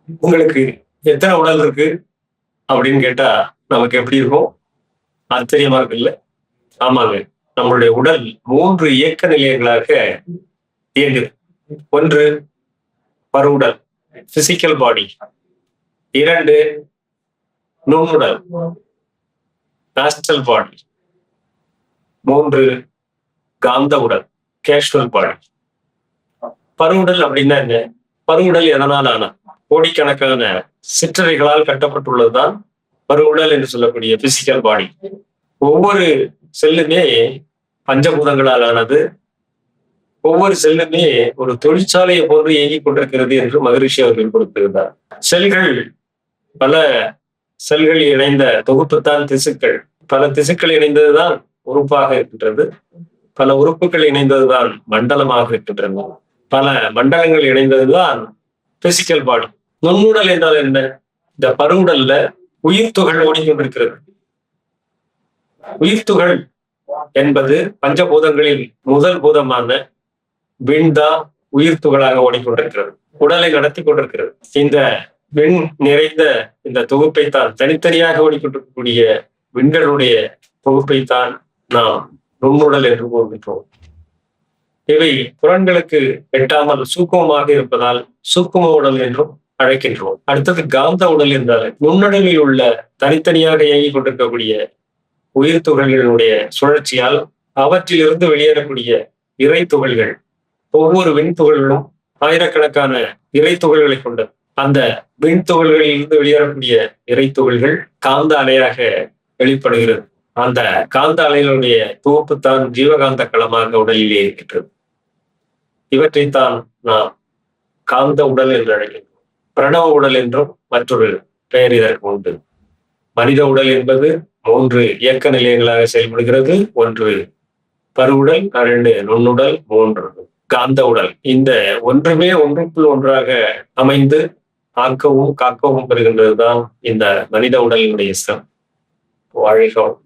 உங்களுக்கு எத்தனை உடல் இருக்கு அப்படின்னு கேட்டா நமக்கு எப்படி இருக்கும்? ஆச்சரியமா இருக்குல்ல? ஆமாங்க. நம்மளுடைய உடல் 3 இயக்க நிலையங்களாக இயங்குது. ஒன்று பருவுடல், பிசிக்கல் பாடி. 2 நுண்ணுடல், ஆஸ்ட்ரல் பாடி. 3 காந்த உடல், கேஷுவல் பாடி. பருவுடல் அப்படின்னா என்ன? பருவுடல் எதனால் ஆன? கோடிக்கணக்கான சிற்றறைகளால் கட்டப்பட்டுள்ளதுதான் பருவுடல் என்று சொல்லக்கூடிய பிசிக்கல் பாடி. ஒவ்வொரு செல்லுமே பஞ்சபூதங்களால் ஆனது. ஒவ்வொரு செல்லுமே ஒரு தொழிற்சாலையை போன்று இயங்கிக் கொண்டிருக்கிறது என்று மகரிஷி அவர்கள் கொடுத்திருந்தார். செல்கள், பல செல்கள் இணைந்த தொகுப்புத்தான் திசுக்கள். பல திசுக்கள் இணைந்ததுதான் உறுப்பாக இருக்கின்றது. பல உறுப்புகள் இணைந்ததுதான் மண்டலமாக இருக்கின்றது. பல மண்டலங்கள் இணைந்ததுதான் பிசிக்கல் பாடி. நுண்ணுடல் என்றால் என்ன? இந்த பருவுடல்ல உயிர் துகள் ஓடிக்கொண்டிருக்கிறது. உயிர்த்துகள் என்பது பஞ்சபூதங்களில் முதல் பூதமான விண்தா உயிர் துகளாக ஓடிக்கொண்டிருக்கிறது. உடலை நடத்தி கொண்டிருக்கிறது. இந்த விண் நிறைந்த இந்த தொகுப்பைத்தான், தனித்தனியாக ஓடிக்கொண்டிருக்கக்கூடிய விண்களுடைய தொகுப்பைத்தான் நாம் நுண்ணுடல் என்று கூறுகின்றோம். இவை புறன்களுக்கு எட்டாமல் சூக்குமமாக இருப்பதால் சூக்கும உடல் என்றும் அழைக்கின்றோம். அடுத்தது காந்த உடல் என்றால் நுண்ணுடலில் உள்ள தனித்தனியாக இயங்கிக் கொண்டிருக்கக்கூடிய உயிர் துகள்களுடைய சுழற்சியால் அவற்றிலிருந்து வெளியேறக்கூடிய இறை துகள்கள், ஒவ்வொரு விண்துகள்களும் ஆயிரக்கணக்கான இறை துகள்களை கொண்டது. அந்த விண்துகள்களில் இருந்து வெளியேறக்கூடிய இறை துகள்கள் காந்த அலையாக வெளிப்படுகிறது. அந்த காந்த அலைகளுடைய தொகுப்புத்தான் ஜீவகாந்த களமாக உடலிலே இருக்கின்றது. இவற்றைத்தான் நாம் காந்த உடல் என்று அழைக்கின்றோம். பிரணவ உடல் என்றும் மற்றொரு பெயர் இதற்கு உண்டு. மனித உடல் என்பது 3 இயக்க நிலையங்களாக செயல்படுகிறது. 1 பருவுடல், 2 நுண்ணுடல், 3 காந்த உடல். இந்த ஒன்றுமே ஒன்றுக்குள் ஒன்றாக அமைந்து ஆக்கவும் காக்கவும் பெறுகின்றதுதான் இந்த மனித உடலினுடைய வாழ்கம்.